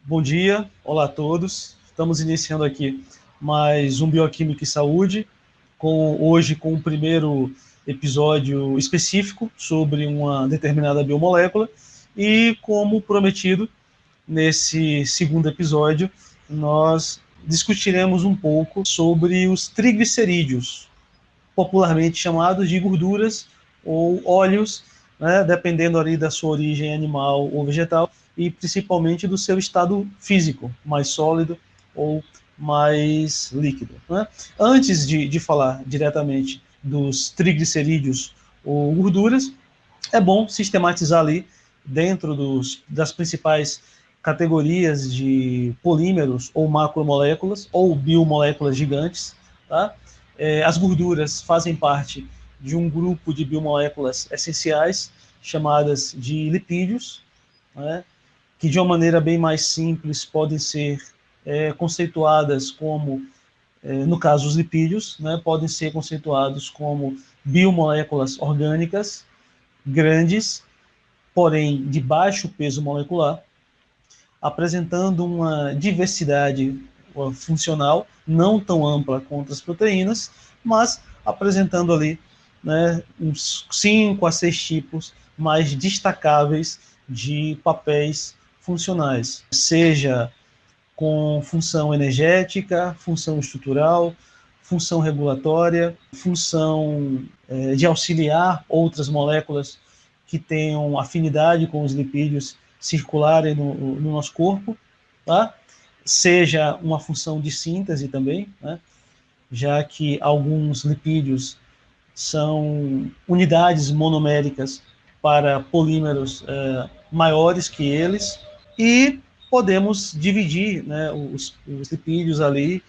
Bom dia, olá a todos. Estamos iniciando aqui mais um Bioquímica e Saúde, hoje com o primeiro episódio específico sobre uma determinada biomolécula e, como prometido, nesse segundo episódio, nós discutiremos um pouco sobre os triglicerídeos, popularmente chamados de gorduras ou óleos, né, dependendo ali da sua origem animal ou vegetal, e principalmente do seu estado físico, mais sólido ou mais líquido. Né? Antes de falar diretamente dos triglicerídeos ou gorduras, é bom sistematizar ali dentro das principais categorias de polímeros ou macromoléculas ou biomoléculas gigantes. Tá? As gorduras fazem parte de um grupo de biomoléculas essenciais chamadas de lipídios, né? Que de uma maneira bem mais simples podem ser conceituadas como, no caso os lipídios, né, podem ser conceituados como biomoléculas orgânicas grandes, porém de baixo peso molecular, apresentando uma diversidade funcional não tão ampla quanto as proteínas, mas apresentando ali, né, uns 5 a 6 tipos mais destacáveis de papéis funcionais, seja com função energética, função estrutural, função regulatória, função de auxiliar outras moléculas que tenham afinidade com os lipídios circularem no nosso corpo, tá? Seja uma função de síntese também, né? Já que alguns lipídios são unidades monoméricas para polímeros maiores que eles, e podemos dividir, né, os lipídios ali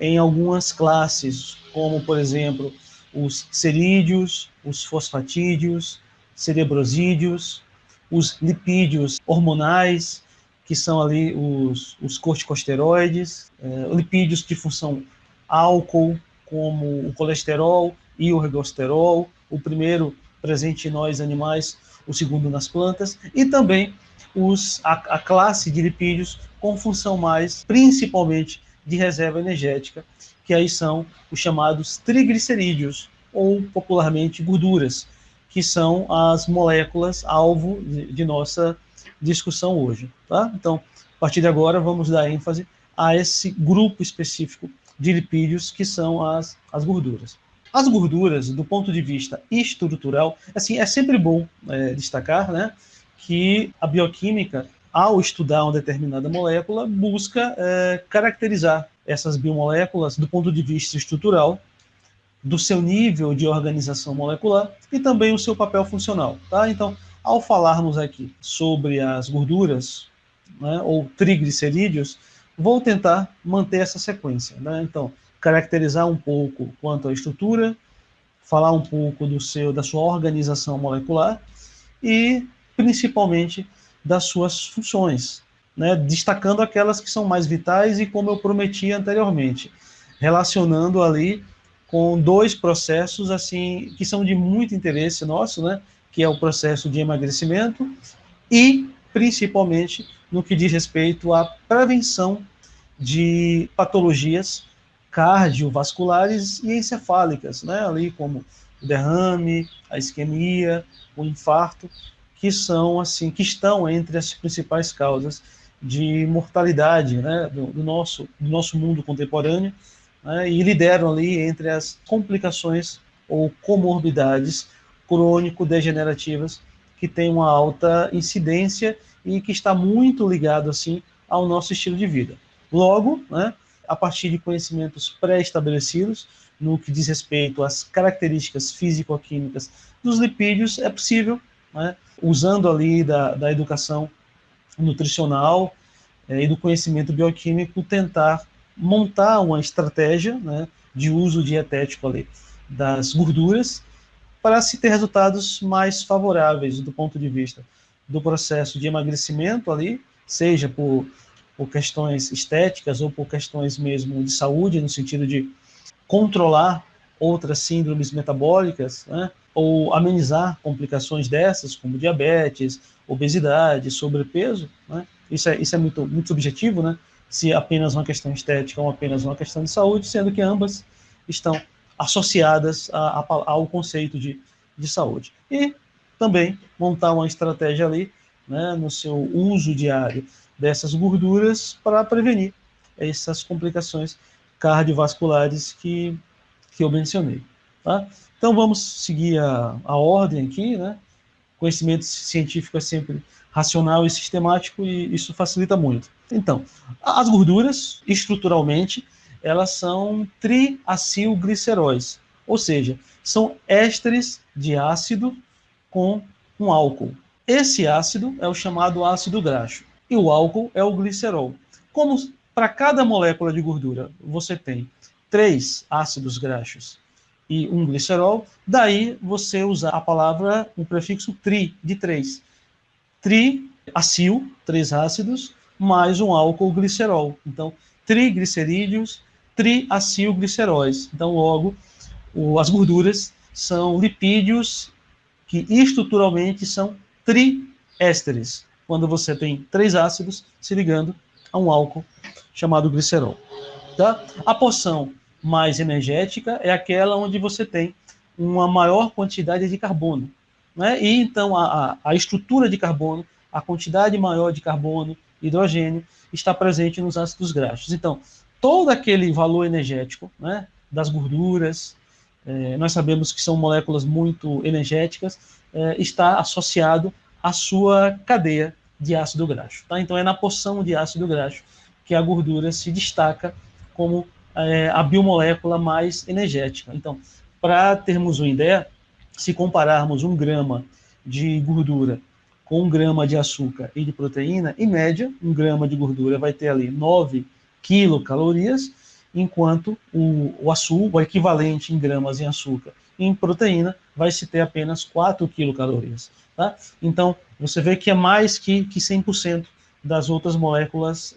em algumas classes, como, por exemplo, os cerídeos, os fosfatídeos, cerebrosídeos, os lipídios hormonais, que são ali os corticosteroides, lipídios de função álcool, como o colesterol e o ergosterol, o primeiro presente em nós animais, o segundo nas plantas, e também a classe de lipídios com função mais, principalmente, de reserva energética, que aí são os chamados triglicerídeos, ou popularmente gorduras, que são as moléculas alvo de nossa discussão hoje. Tá? Então, a partir de agora, vamos dar ênfase a esse grupo específico de lipídios, que são as gorduras. As gorduras, do ponto de vista estrutural, assim, é sempre bom destacar, né, que a bioquímica, ao estudar uma determinada molécula, busca caracterizar essas biomoléculas do ponto de vista estrutural, do seu nível de organização molecular e também o seu papel funcional. Tá? Então, ao falarmos aqui sobre as gorduras, né, ou triglicerídeos, vou tentar manter essa sequência. Né? Então, caracterizar um pouco quanto à estrutura, falar um pouco da sua organização molecular e, principalmente, das suas funções, né? Destacando aquelas que são mais vitais e, como eu prometi anteriormente, relacionando ali com dois processos assim que são de muito interesse nosso, né? Que é o processo de emagrecimento e, principalmente, no que diz respeito à prevenção de patologias cardiovasculares e encefálicas, né? Ali como o derrame, a isquemia, o infarto, que são assim, que estão entre as principais causas de mortalidade, né, do nosso mundo contemporâneo, né, e lideram ali entre as complicações ou comorbidades crônico-degenerativas que têm uma alta incidência e que está muito ligado assim ao nosso estilo de vida. Logo, né, a partir de conhecimentos pré-estabelecidos no que diz respeito às características físico-químicas dos lipídios, é possível, né, usando ali da educação nutricional e do conhecimento bioquímico, tentar montar uma estratégia, né, de uso dietético ali das gorduras para se ter resultados mais favoráveis do ponto de vista do processo de emagrecimento ali, seja por questões estéticas ou por questões mesmo de saúde, no sentido de controlar outras síndromes metabólicas, né, ou amenizar complicações dessas, como diabetes, obesidade, sobrepeso, né, isso é muito, muito subjetivo, né? Se apenas uma questão estética ou apenas uma questão de saúde, sendo que ambas estão associadas ao conceito de saúde. E também montar uma estratégia ali, né, no seu uso diário dessas gorduras para prevenir essas complicações cardiovasculares que eu mencionei. Tá? Então vamos seguir a ordem aqui, né? Conhecimento científico é sempre racional e sistemático e isso facilita muito. Então, as gorduras, estruturalmente, elas são triacilgliceróis, ou seja, são ésteres de ácido com um álcool. Esse ácido é o chamado ácido graxo e o álcool é o glicerol. Como para cada molécula de gordura você tem 3 ácidos graxos e um glicerol, daí você usa a palavra, o prefixo tri, de 3. Triacil, 3 ácidos, mais um álcool glicerol. Então, triglicerídeos, triacilgliceróis. Então, logo, as gorduras são lipídios que estruturalmente são triésteres, quando você tem 3 ácidos se ligando a um álcool chamado glicerol. Tá? A porção mais energética é aquela onde você tem uma maior quantidade de carbono. Né? E então a estrutura de carbono, a quantidade maior de carbono, hidrogênio, está presente nos ácidos graxos. Então, todo aquele valor energético, né, das gorduras, nós sabemos que são moléculas muito energéticas, está associado à sua cadeia de ácido graxo. Tá? Então, é na porção de ácido graxo que a gordura se destaca como a biomolécula mais energética. Então, para termos uma ideia, se compararmos 1 grama de gordura com 1 grama de açúcar e de proteína, em média, 1 grama de gordura vai ter ali 9 quilocalorias, enquanto o açúcar, o equivalente em gramas em açúcar e em proteína, vai se ter apenas 4 quilocalorias. Tá? Então, você vê que é mais que 100% das outras moléculas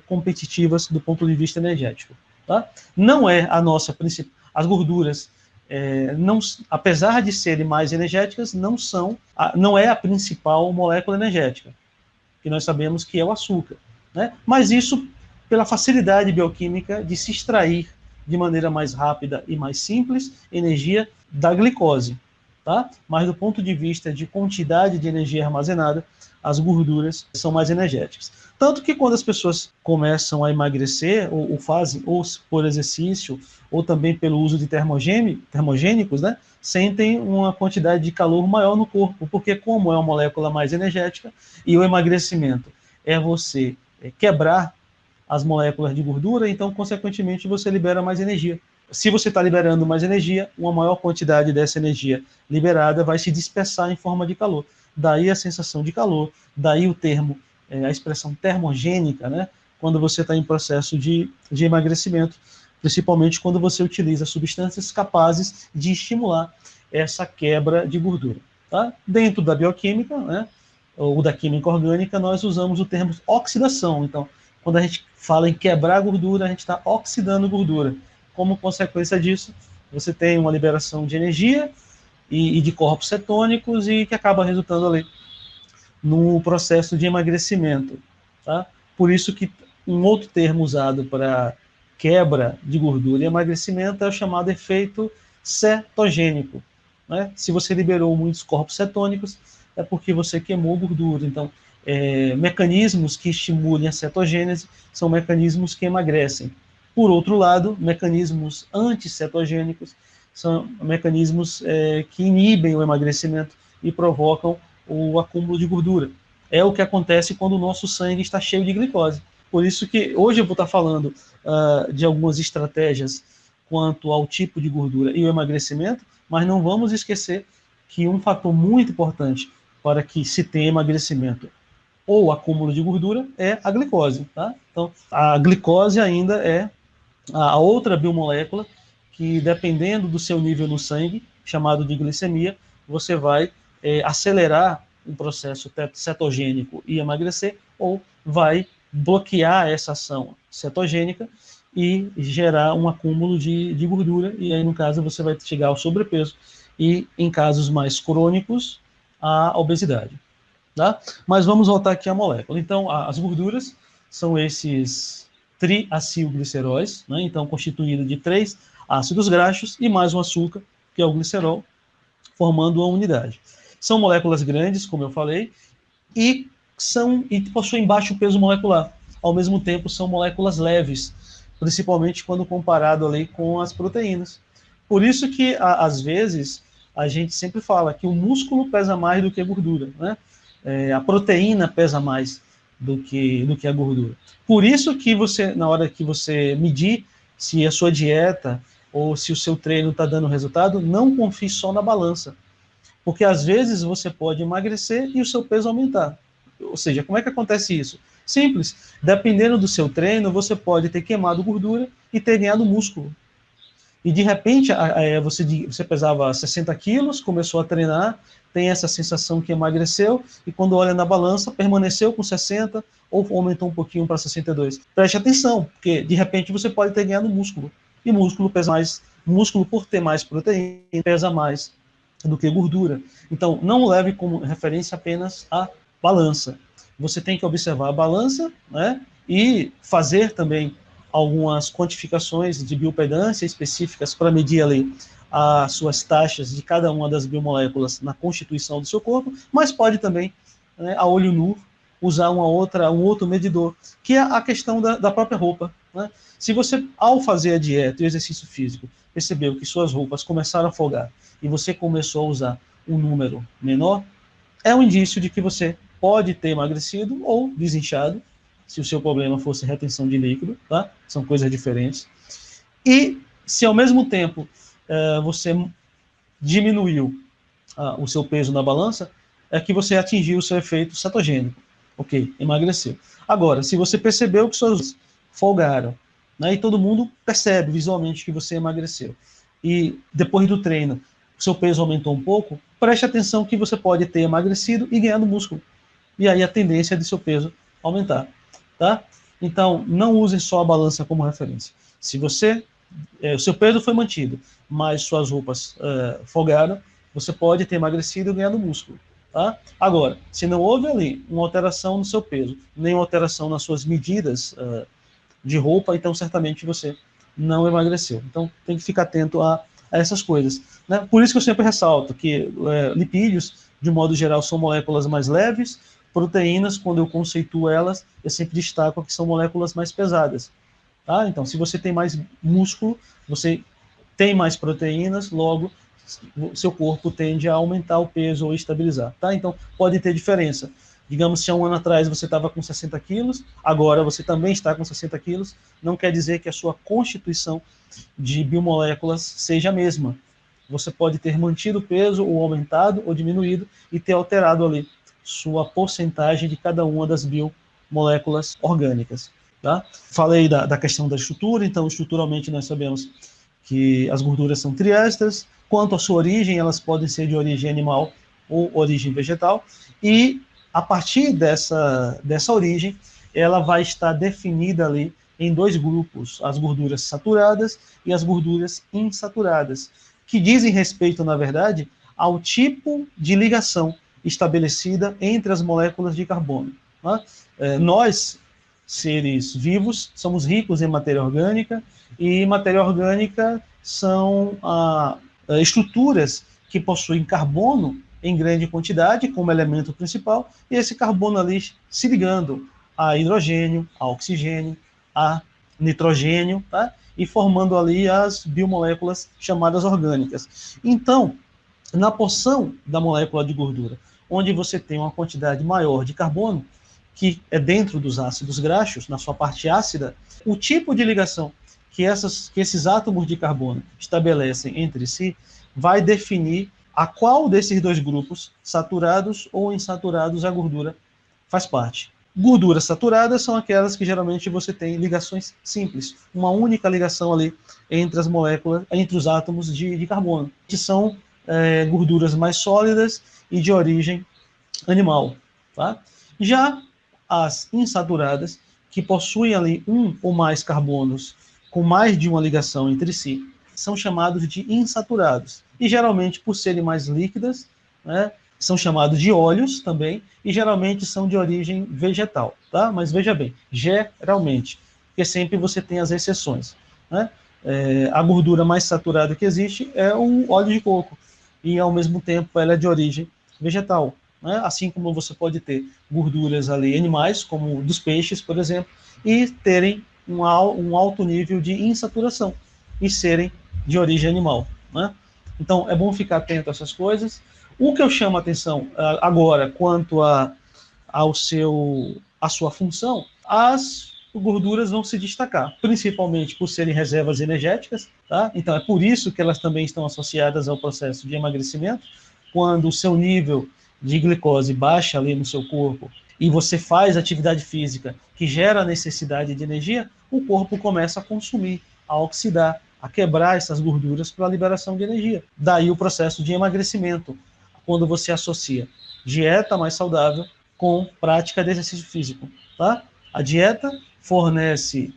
competitivas do ponto de vista energético. Tá? Não é a nossa principal. As gorduras, não, apesar de serem mais energéticas, não é a principal molécula energética, que nós sabemos que é o açúcar. Né? Mas isso pela facilidade bioquímica de se extrair de maneira mais rápida e mais simples energia da glicose. Tá? Mas do ponto de vista de quantidade de energia armazenada, as gorduras são mais energéticas. Tanto que quando as pessoas começam a emagrecer, ou fazem, ou por exercício, ou também pelo uso de termogênicos, né, sentem uma quantidade de calor maior no corpo, porque como é uma molécula mais energética, e o emagrecimento é você quebrar as moléculas de gordura, então, consequentemente, você libera mais energia. Se você está liberando mais energia, uma maior quantidade dessa energia liberada vai se dispersar em forma de calor. Daí a sensação de calor, daí o termo, a expressão termogênica, né? Quando você está em processo de emagrecimento, principalmente quando você utiliza substâncias capazes de estimular essa quebra de gordura. Tá? Dentro da bioquímica, né, ou da química orgânica, nós usamos o termo oxidação. Então, quando a gente fala em quebrar gordura, a gente está oxidando gordura. Como consequência disso, você tem uma liberação de energia e de corpos cetônicos e que acaba resultando ali no processo de emagrecimento. Tá? Por isso que um outro termo usado para quebra de gordura e emagrecimento é o chamado efeito cetogênico. Né? Se você liberou muitos corpos cetônicos, é porque você queimou gordura. Então, mecanismos que estimulem a cetogênese são mecanismos que emagrecem. Por outro lado, mecanismos anticetogênicos são mecanismos que inibem o emagrecimento e provocam o acúmulo de gordura. É o que acontece quando o nosso sangue está cheio de glicose. Por isso que hoje eu vou estar falando de algumas estratégias quanto ao tipo de gordura e o emagrecimento, mas não vamos esquecer que um fator muito importante para que se tenha emagrecimento ou acúmulo de gordura é a glicose. Tá? Então, a glicose ainda é a outra biomolécula que, dependendo do seu nível no sangue, chamado de glicemia, você vai acelerar um processo cetogênico e emagrecer, ou vai bloquear essa ação cetogênica e gerar um acúmulo de gordura, e aí, no caso, você vai chegar ao sobrepeso e, em casos mais crônicos, à obesidade. tá? Mas vamos voltar aqui à molécula. Então, as gorduras são esses triacilgliceróis, né? Então, constituído de 3 ácidos graxos e mais um açúcar, que é o glicerol, formando uma unidade. São moléculas grandes, como eu falei, e possuem baixo peso molecular. Ao mesmo tempo, são moléculas leves, principalmente quando comparado ali com as proteínas. Por isso que, às vezes, a gente sempre fala que o músculo pesa mais do que a gordura, né? A proteína pesa mais do que a gordura. Por isso que você, na hora que você medir se a sua dieta ou se o seu treino está dando resultado, não confie só na balança. Porque às vezes você pode emagrecer e o seu peso aumentar. Ou seja, como é que acontece isso? Simples. Dependendo do seu treino, você pode ter queimado gordura e ter ganhado músculo. E de repente, você pesava 60 quilos, começou a treinar, tem essa sensação que emagreceu, e quando olha na balança, permaneceu com 60 ou aumentou um pouquinho para 62. Preste atenção, porque de repente você pode ter ganhado músculo. E músculo pesa mais, músculo por ter mais proteína, pesa mais do que gordura. Então, não leve como referência apenas a balança. Você tem que observar a balança, né, e fazer também algumas quantificações de bioimpedância específicas para medir ali as suas taxas de cada uma das biomoléculas na constituição do seu corpo, mas pode também, né, a olho nu, usar um outro medidor, que é a questão da própria roupa, né? Se você, ao fazer a dieta e o exercício físico, percebeu que suas roupas começaram a folgar e você começou a usar um número menor, é um indício de que você pode ter emagrecido ou desinchado, se o seu problema fosse retenção de líquido, tá? São coisas diferentes. E se ao mesmo tempo você diminuiu o seu peso na balança, é que você atingiu o seu efeito cetogênico. Ok, emagreceu. Agora, se você percebeu que suas folgaram, né, e todo mundo percebe visualmente que você emagreceu, e depois do treino, o seu peso aumentou um pouco, preste atenção que você pode ter emagrecido e ganhado músculo. E aí a tendência é de seu peso aumentar. Tá? Então, não usem só a balança como referência. Se você, o seu peso foi mantido, mas suas roupas folgaram, você pode ter emagrecido e ganhado músculo. Tá? Agora, se não houve ali uma alteração no seu peso, nem uma alteração nas suas medidas de roupa, então certamente você não emagreceu. Então, tem que ficar atento a essas coisas. Né? Por isso que eu sempre ressalto que lipídios, de modo geral, são moléculas mais leves. Proteínas, quando eu conceituo elas, eu sempre destaco que são moléculas mais pesadas. Tá? Então, se você tem mais músculo, você tem mais proteínas, logo, seu corpo tende a aumentar o peso ou estabilizar. Tá? Então, pode ter diferença. Digamos, se há um ano atrás você estava com 60 quilos, agora você também está com 60 quilos, não quer dizer que a sua constituição de biomoléculas seja a mesma. Você pode ter mantido o peso, ou aumentado, ou diminuído, e ter alterado ali sua porcentagem de cada uma das biomoléculas orgânicas. Tá? Falei da questão da estrutura, então estruturalmente nós sabemos que as gorduras são triésteres. Quanto à sua origem, elas podem ser de origem animal ou origem vegetal, e a partir dessa origem, ela vai estar definida ali em 2 grupos, as gorduras saturadas e as gorduras insaturadas, que dizem respeito, na verdade, ao tipo de ligação estabelecida entre as moléculas de carbono. Né? Nós, seres vivos, somos ricos em matéria orgânica, e matéria orgânica são estruturas que possuem carbono em grande quantidade como elemento principal, e esse carbono ali se ligando a hidrogênio, a oxigênio, a nitrogênio, tá? E formando ali as biomoléculas chamadas orgânicas. Então, na porção da molécula de gordura, onde você tem uma quantidade maior de carbono, que é dentro dos ácidos graxos, na sua parte ácida, o tipo de ligação que esses átomos de carbono estabelecem entre si vai definir a qual desses 2 grupos, saturados ou insaturados, a gordura faz parte. Gorduras saturadas são aquelas que geralmente você tem ligações simples, uma única ligação ali entre as moléculas, entre os átomos de carbono, que são gorduras mais sólidas e de origem animal. Tá? Já as insaturadas, que possuem ali um ou mais carbonos com mais de uma ligação entre si, são chamados de insaturados. E geralmente, por serem mais líquidas, né, são chamados de óleos também, e geralmente são de origem vegetal, tá? Mas veja bem, geralmente, porque sempre você tem as exceções, né? A gordura mais saturada que existe é o óleo de coco, e ao mesmo tempo ela é de origem vegetal, né? Assim como você pode ter gorduras ali animais, como dos peixes, por exemplo, e terem um alto nível de insaturação, e serem de origem animal, né? Então, é bom ficar atento a essas coisas. O que eu chamo a atenção agora, quanto à sua função, as gorduras vão se destacar, principalmente por serem reservas energéticas, tá? Então, é por isso que elas também estão associadas ao processo de emagrecimento. Quando o seu nível de glicose baixa ali no seu corpo e você faz atividade física que gera necessidade de energia, o corpo começa a consumir, a oxidar, a quebrar essas gorduras para a liberação de energia. Daí o processo de emagrecimento, quando você associa dieta mais saudável com prática de exercício físico, tá? A dieta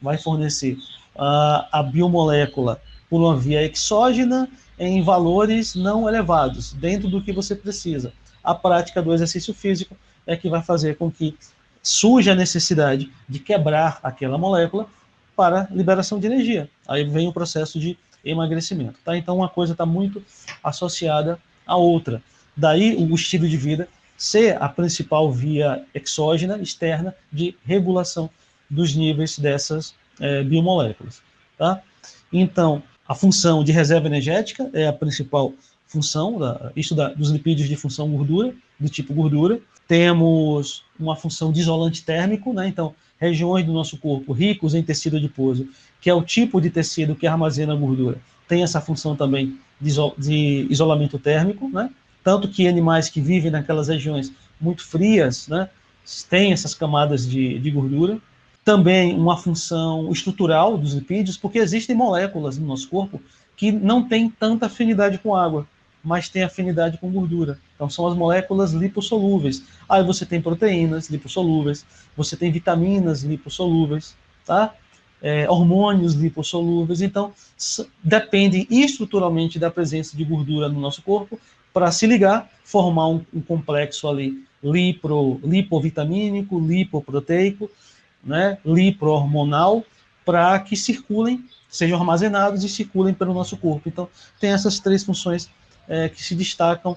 vai fornecer a biomolécula por uma via exógena em valores não elevados, dentro do que você precisa. A prática do exercício físico é que vai fazer com que surja a necessidade de quebrar aquela molécula para liberação de energia. Aí vem o processo de emagrecimento, tá? Então uma coisa está muito associada à outra. Daí o estilo de vida ser a principal via exógena, externa, de regulação dos níveis dessas biomoléculas, tá? Então, a função de reserva energética é a principal função, dos lipídios de função gordura, do tipo gordura. Temos uma função de isolante térmico, né? Então, regiões do nosso corpo ricos em tecido adiposo, que é o tipo de tecido que armazena a gordura, tem essa função também de isolamento térmico, né? Tanto que animais que vivem naquelas regiões muito frias, né, têm essas camadas de gordura. Também uma função estrutural dos lipídios, porque existem moléculas no nosso corpo que não têm tanta afinidade com água, mas têm afinidade com gordura. Então, são as moléculas lipossolúveis. Aí você tem proteínas lipossolúveis, você tem vitaminas lipossolúveis, tá? Hormônios lipossolúveis. Então, depende estruturalmente da presença de gordura no nosso corpo para se ligar, formar um complexo ali lipovitamínico, lipoproteico, né, lipo-hormonal, para que circulem, sejam armazenados e circulem pelo nosso corpo. Então, tem essas três funções que se destacam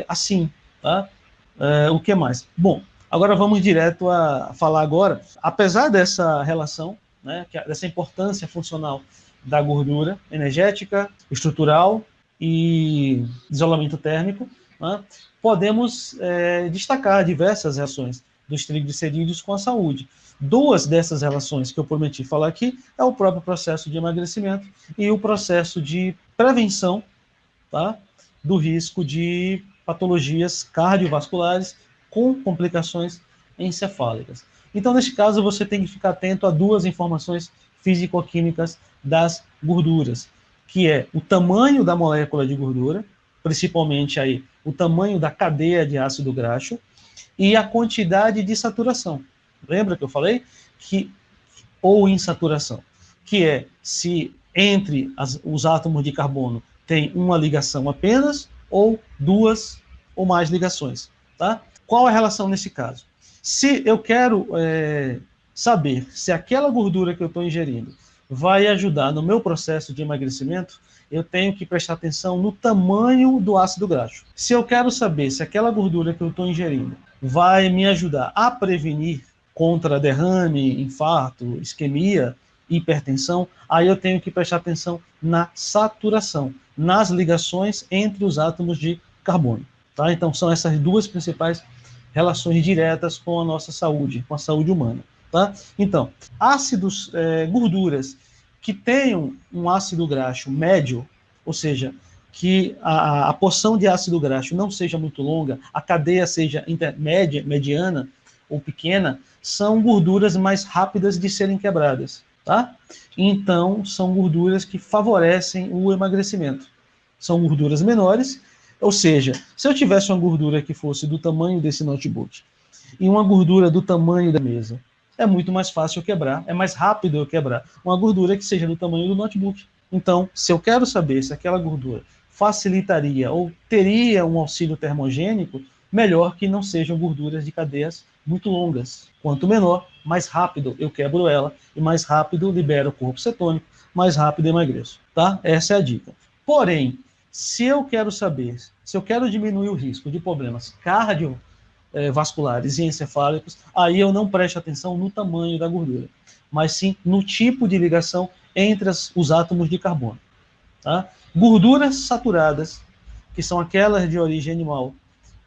assim, tá? O que mais? Bom, agora vamos direto a falar agora, apesar dessa relação, né, dessa importância funcional da gordura energética, estrutural e isolamento térmico, né, podemos destacar diversas relações dos triglicerídeos com a saúde. Duas dessas relações que eu prometi falar aqui é o próprio processo de emagrecimento e o processo de prevenção, tá, do risco de patologias cardiovasculares com complicações encefálicas. Então, neste caso, você tem que ficar atento a duas informações físico-químicas das gorduras, que é o tamanho da molécula de gordura, principalmente aí o tamanho da cadeia de ácido graxo, e a quantidade de saturação. Lembra que eu falei? Ou insaturação, que é se entre os átomos de carbono tem uma ligação apenas, ou duas ou mais ligações. Tá? Qual a relação nesse caso? Se eu quero saber se aquela gordura que eu estou ingerindo vai ajudar no meu processo de emagrecimento, eu tenho que prestar atenção no tamanho do ácido graxo. Se eu quero saber se aquela gordura que eu estou ingerindo vai me ajudar a prevenir contra derrame, infarto, isquemia, hipertensão, aí eu tenho que prestar atenção na saturação, nas ligações entre os átomos de carbono. Tá? Então, são essas duas principais relações diretas com a nossa saúde, com a saúde humana. Tá? Então, gorduras que tenham um ácido graxo médio, ou seja, que a porção de ácido graxo não seja muito longa, a cadeia seja mediana ou pequena, são gorduras mais rápidas de serem quebradas. Tá? Então, são gorduras que favorecem o emagrecimento. São gorduras menores, ou seja, se eu tivesse uma gordura que fosse do tamanho desse notebook e uma gordura do tamanho da mesa, é muito mais fácil eu quebrar, é mais rápido eu quebrar uma gordura que seja do tamanho do notebook. Então, se eu quero saber se aquela gordura facilitaria ou teria um auxílio termogênico melhor que não sejam gorduras de cadeias muito longas. Quanto menor, mais rápido eu quebro ela e mais rápido libero o corpo cetônico, mais rápido emagreço, tá? Essa é a dica. Porém, se eu quero saber, se eu quero diminuir o risco de problemas cardiovasculares e encefálicos, aí eu não presto atenção no tamanho da gordura, mas sim no tipo de ligação entre os átomos de carbono. Tá? Gorduras saturadas, que são aquelas de origem animal,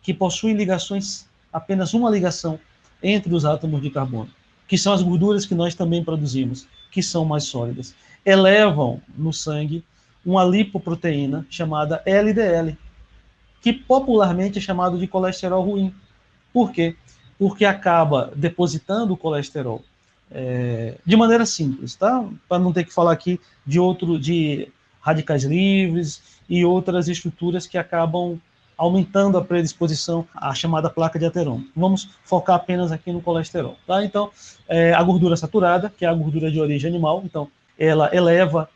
que possuem ligações, apenas uma ligação entre os átomos de carbono, que são as gorduras que nós também produzimos, que são mais sólidas, elevam no sangue uma lipoproteína chamada LDL, que popularmente é chamado de colesterol ruim. Por quê? Porque acaba depositando o colesterol de maneira simples, tá? Para não ter que falar aqui de radicais livres e outras estruturas que acabam aumentando a predisposição à chamada placa de ateroma. Vamos focar apenas aqui no colesterol, tá? Então, a gordura saturada, que é a gordura de origem animal, então, ela eleva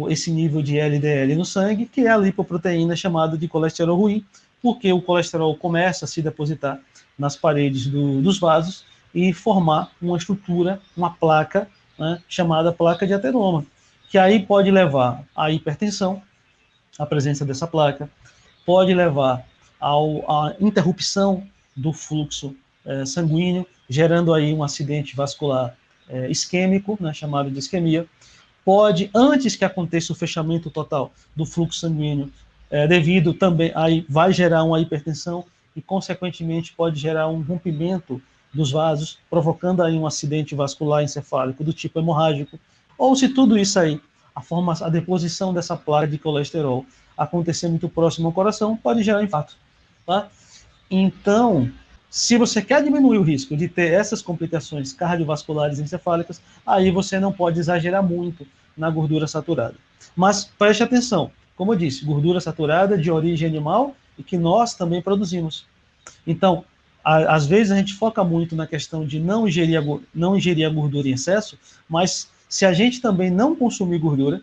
esse nível de LDL no sangue, que é a lipoproteína chamada de colesterol ruim, porque o colesterol começa a se depositar nas paredes dos vasos e formar uma estrutura, uma placa, né, chamada placa de ateroma, que aí pode levar à hipertensão, a presença dessa placa, pode levar à interrupção do fluxo sanguíneo, gerando aí um acidente vascular isquêmico, né, chamado de isquemia. Pode, antes que aconteça o fechamento total do fluxo sanguíneo, devido também, aí vai gerar uma hipertensão e, consequentemente, pode gerar um rompimento dos vasos, provocando aí um acidente vascular encefálico do tipo hemorrágico. Ou se tudo isso aí, a deposição dessa placa de colesterol acontecer muito próximo ao coração, pode gerar infarto. Tá? Então, se você quer diminuir o risco de ter essas complicações cardiovasculares encefálicas, aí você não pode exagerar muito na gordura saturada. Mas preste atenção, como eu disse, gordura saturada de origem animal e que nós também produzimos. Então, às vezes a gente foca muito na questão de não ingerir a gordura em excesso, mas se a gente também não consumir gordura,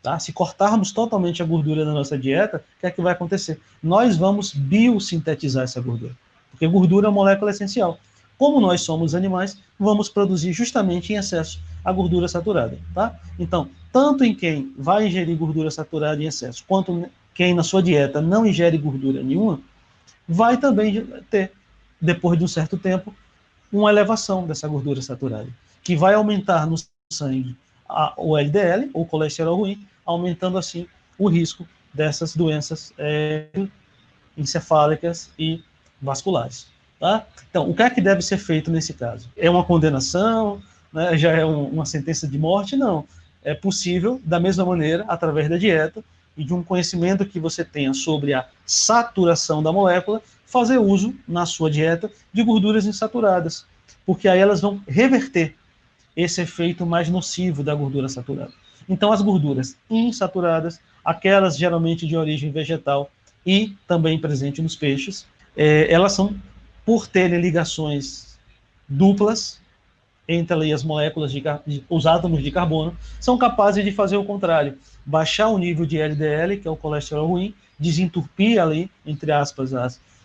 tá? Se cortarmos totalmente a gordura da nossa dieta, o que é que vai acontecer? Nós vamos biosintetizar essa gordura, porque gordura é uma molécula essencial. Como nós somos animais, vamos produzir justamente em excesso a gordura saturada. Tá? Então, tanto em quem vai ingerir gordura saturada em excesso, quanto quem na sua dieta não ingere gordura nenhuma, vai também ter, depois de um certo tempo, uma elevação dessa gordura saturada, que vai aumentar no sangue o LDL, ou colesterol ruim, aumentando assim o risco dessas doenças encefálicas e vasculares. Tá? Então, o que é que deve ser feito nesse caso? É uma condenação? Né? Já é uma sentença de morte? Não. É possível, da mesma maneira, através da dieta e de um conhecimento que você tenha sobre a saturação da molécula, fazer uso, na sua dieta, de gorduras insaturadas, porque aí elas vão reverter esse efeito mais nocivo da gordura saturada. Então, as gorduras insaturadas, aquelas geralmente de origem vegetal e também presente nos peixes, elas são, por terem ligações duplas entre ali as moléculas, os átomos de carbono, são capazes de fazer o contrário, baixar o nível de LDL, que é o colesterol ruim, desentupir ali, entre aspas,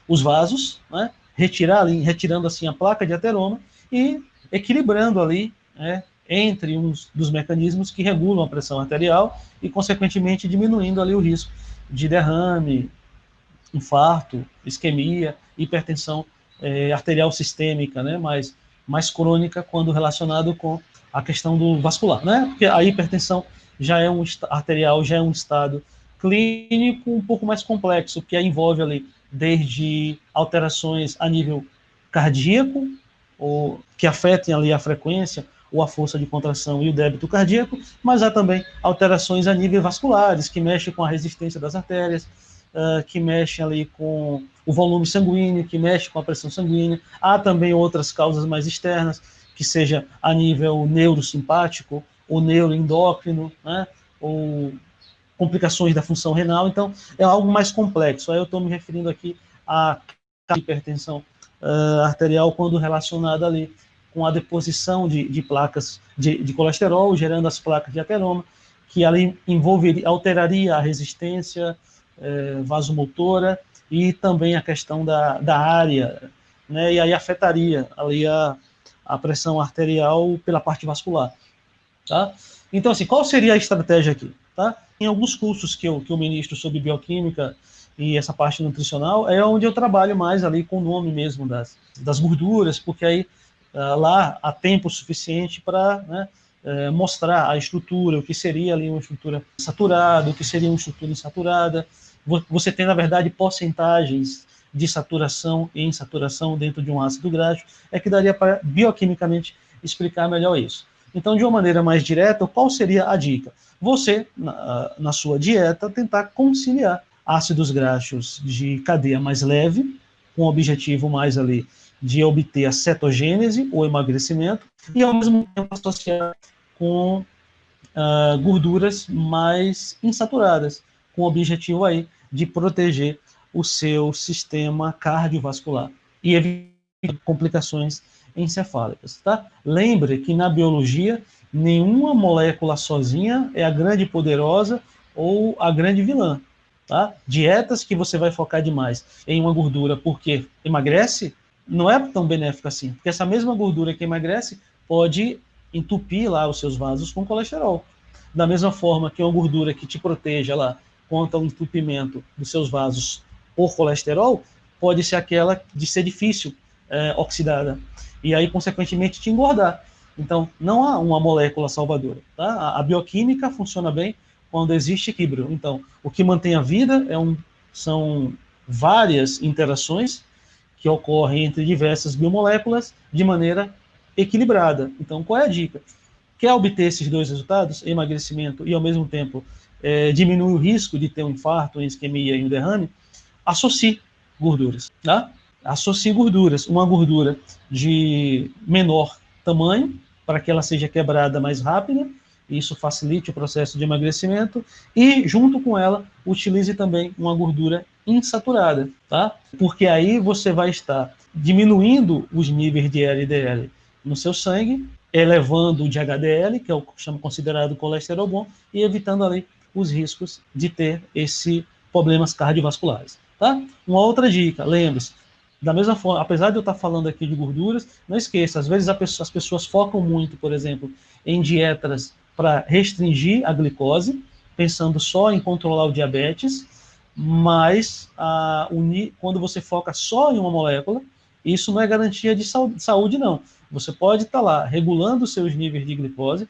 os vasos, né? Retirando assim a placa de ateroma e equilibrando ali, né, entre uns dos mecanismos que regulam a pressão arterial e, consequentemente, diminuindo ali o risco de derrame, infarto, isquemia, hipertensão arterial sistêmica, né, mais crônica quando relacionado com a questão do vascular, né, porque a hipertensão arterial já é um estado clínico um pouco mais complexo, que envolve ali desde alterações a nível cardíaco, ou que afetem ali a frequência ou a força de contração e o débito cardíaco, mas há também alterações a nível vasculares, que mexem com a resistência das artérias, que mexem ali com o volume sanguíneo, que mexem com a pressão sanguínea. Há também outras causas mais externas, que seja a nível neurosimpático, ou neuroendócrino, né, ou complicações da função renal. Então, é algo mais complexo. Aí eu estou me referindo aqui à hipertensão arterial quando relacionada ali com a deposição de placas de colesterol, gerando as placas de ateroma, que ali alteraria a resistência vasomotora e também a questão da área, né? E aí afetaria ali a pressão arterial pela parte vascular, tá? Então, assim, qual seria a estratégia aqui, tá? Em alguns cursos que eu ministro sobre bioquímica e essa parte nutricional, é onde eu trabalho mais ali com o nome mesmo das gorduras, porque aí lá há tempo suficiente para, né, mostrar a estrutura, o que seria ali uma estrutura saturada, o que seria uma estrutura insaturada. Você tem, na verdade, porcentagens de saturação e insaturação dentro de um ácido graxo, é que daria para bioquimicamente explicar melhor isso. Então, de uma maneira mais direta, qual seria a dica? Você, na sua dieta, tentar conciliar ácidos graxos de cadeia mais leve, com o objetivo mais ali de obter a cetogênese, ou emagrecimento, e ao mesmo tempo associar com gorduras mais insaturadas, com o objetivo aí de proteger o seu sistema cardiovascular e evitar complicações encefálicas, tá? Lembre que na biologia nenhuma molécula sozinha é a grande poderosa ou a grande vilã, tá? Dietas que você vai focar demais em uma gordura porque emagrece não é tão benéfica assim, porque essa mesma gordura que emagrece pode entupir lá os seus vasos com colesterol. Da mesma forma que uma gordura que te proteja lá contra o entupimento dos seus vasos por colesterol, pode ser aquela de ser difícil oxidada, e aí, consequentemente, te engordar. Então, não há uma molécula salvadora. Tá? A bioquímica funciona bem quando existe equilíbrio. Então, o que mantém a vida são várias interações que ocorrem entre diversas biomoléculas de maneira equilibrada. Então, qual é a dica? Quer obter esses dois resultados, emagrecimento e, ao mesmo tempo, diminuir o risco de ter um infarto, uma isquemia e um derrame? Associe gorduras, tá? Associe gorduras. Uma gordura de menor tamanho, para que ela seja quebrada mais rápida, isso facilite o processo de emagrecimento, e, junto com ela, utilize também uma gordura insaturada, tá? Porque aí você vai estar diminuindo os níveis de LDL no seu sangue, elevando o de HDL, que é o considerado colesterol bom, e evitando ali os riscos de ter problemas cardiovasculares, tá? Uma outra dica, lembre-se, da mesma forma, apesar de eu estar falando aqui de gorduras, não esqueça, às vezes as pessoas focam muito, por exemplo, em dietas para restringir a glicose, pensando só em controlar o diabetes, mas quando você foca só em uma molécula, isso não é garantia de saúde, não. Você pode estar lá regulando os seus níveis de glicose,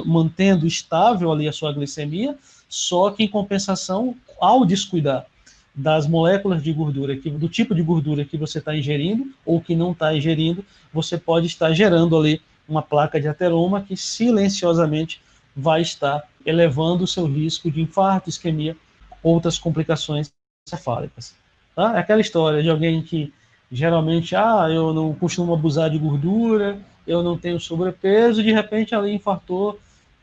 mantendo estável ali a sua glicemia, só que em compensação, ao descuidar das moléculas de gordura, do tipo de gordura que você está ingerindo ou que não está ingerindo, você pode estar gerando ali uma placa de ateroma que silenciosamente vai estar elevando o seu risco de infarto, isquemia, outras complicações encefálicas. Tá? É aquela história de alguém que geralmente, eu não costumo abusar de gordura, eu não tenho sobrepeso, de repente ali infartou,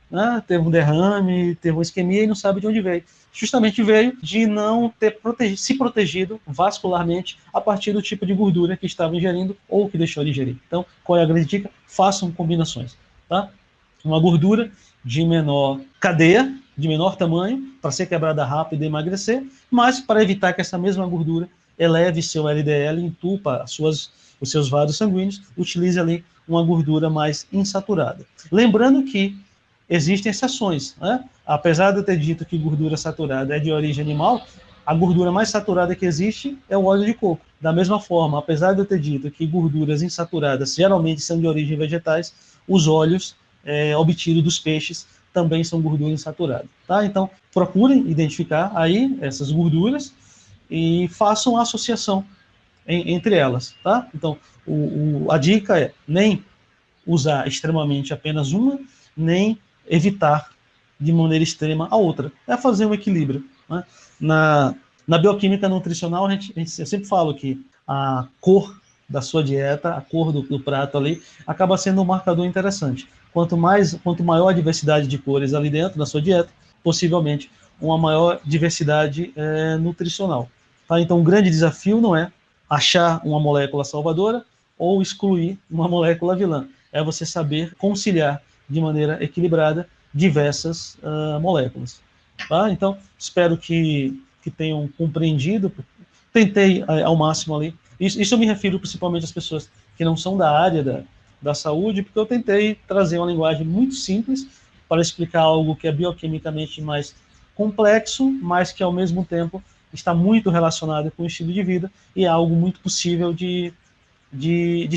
né, teve um derrame, teve uma isquemia e não sabe de onde veio. Justamente veio de não ter se protegido vascularmente a partir do tipo de gordura que estava ingerindo ou que deixou de ingerir. Então, qual é a grande dica? Façam combinações. Tá? Uma gordura de menor cadeia, de menor tamanho, para ser quebrada rápido e emagrecer, mas para evitar que essa mesma gordura eleve seu LDL, entupa os seus vasos sanguíneos, utilize ali uma gordura mais insaturada. Lembrando que existem exceções, né? Apesar de eu ter dito que gordura saturada é de origem animal, a gordura mais saturada que existe é o óleo de coco. Da mesma forma, apesar de eu ter dito que gorduras insaturadas geralmente são de origem vegetais, os óleos obtidos dos peixes também são gordura insaturada. Tá? Então, procurem identificar aí essas gorduras e façam a associação entre elas. Tá? Então, a dica é nem usar extremamente apenas uma, nem evitar de maneira extrema a outra. É fazer um equilíbrio. Né? Na bioquímica nutricional, eu sempre falo que a cor da sua dieta, a cor do prato ali, acaba sendo um marcador interessante. Quanto maior a diversidade de cores ali dentro da sua dieta, possivelmente uma maior diversidade nutricional. Tá? Então, o grande desafio não é achar uma molécula salvadora ou excluir uma molécula vilã. É você saber conciliar de maneira equilibrada diversas moléculas. Tá? Então, espero que que tenham compreendido. Tentei ao máximo ali. Isso eu me refiro principalmente às pessoas que não são da área da saúde, porque eu tentei trazer uma linguagem muito simples para explicar algo que é bioquimicamente mais complexo, mas que ao mesmo tempo está muito relacionado com o estilo de vida e é algo muito possível de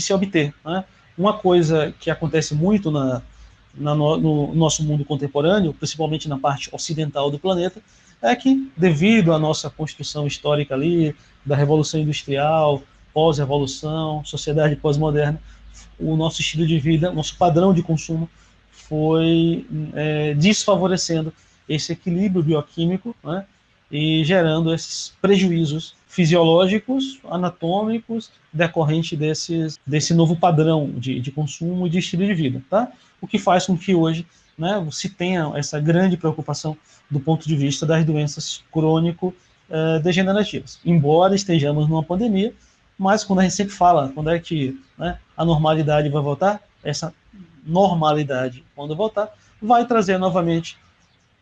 se obter, né? Uma coisa que acontece muito no nosso mundo contemporâneo, principalmente na parte ocidental do planeta, é que, devido à nossa construção histórica ali, da Revolução Industrial, pós-revolução, sociedade pós-moderna, o nosso estilo de vida, nosso padrão de consumo foi desfavorecendo esse equilíbrio bioquímico, né, e gerando esses prejuízos fisiológicos, anatômicos, decorrente desse novo padrão de consumo e de estilo de vida, tá? O que faz com que hoje, né, se tenha essa grande preocupação do ponto de vista das doenças crônico-degenerativas. Embora estejamos numa pandemia, mas quando a gente sempre fala, quando é que, né, a normalidade vai voltar, essa normalidade, quando voltar, vai trazer novamente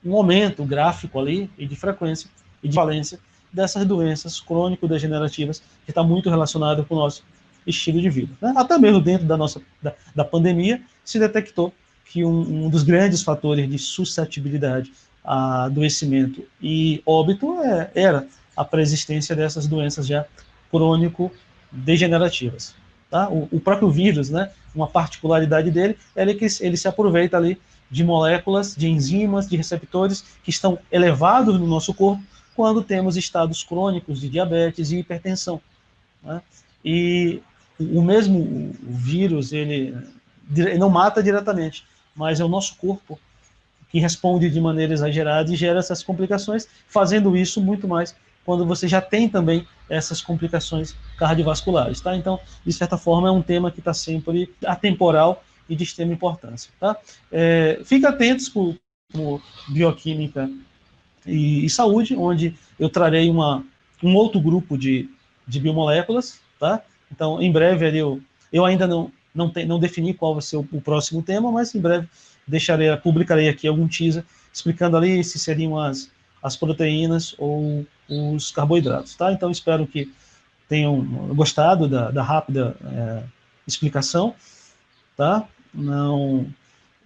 um aumento gráfico ali e de frequência e de valência dessas doenças crônico-degenerativas que está muito relacionado com o nosso estilo de vida, né? Até mesmo dentro da pandemia se detectou que um dos grandes fatores de suscetibilidade a adoecimento e óbito era a preexistência dessas doenças já crônico-degenerativas. Tá? O próprio vírus, né, uma particularidade dele é que ele se aproveita ali de moléculas, de enzimas, de receptores que estão elevados no nosso corpo quando temos estados crônicos de diabetes e hipertensão, né? E o mesmo vírus, ele não mata diretamente, mas é o nosso corpo que responde de maneira exagerada e gera essas complicações, fazendo isso muito mais quando você já tem também essas complicações cardiovasculares, tá? Então, de certa forma, é um tema que está sempre atemporal e de extrema importância, tá? Fique atentos com bioquímica e saúde, onde eu trarei um outro grupo de biomoléculas, tá? Então, em breve, ali eu ainda não defini qual vai ser o próximo tema, mas em breve publicarei aqui algum teaser explicando ali se seriam as proteínas ou os carboidratos, tá? Então, espero que tenham gostado da rápida explicação, tá?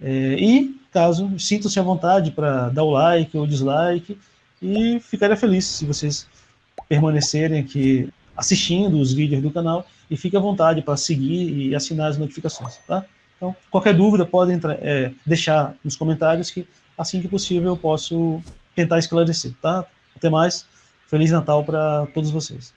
E, caso, sintam-se à vontade para dar o like ou dislike, e ficaria feliz se vocês permanecerem aqui assistindo os vídeos do canal, e fique à vontade para seguir e assinar as notificações, tá? Então, qualquer dúvida podem deixar nos comentários, que assim que possível eu posso tentar esclarecer, tá? Até mais, Feliz Natal para todos vocês.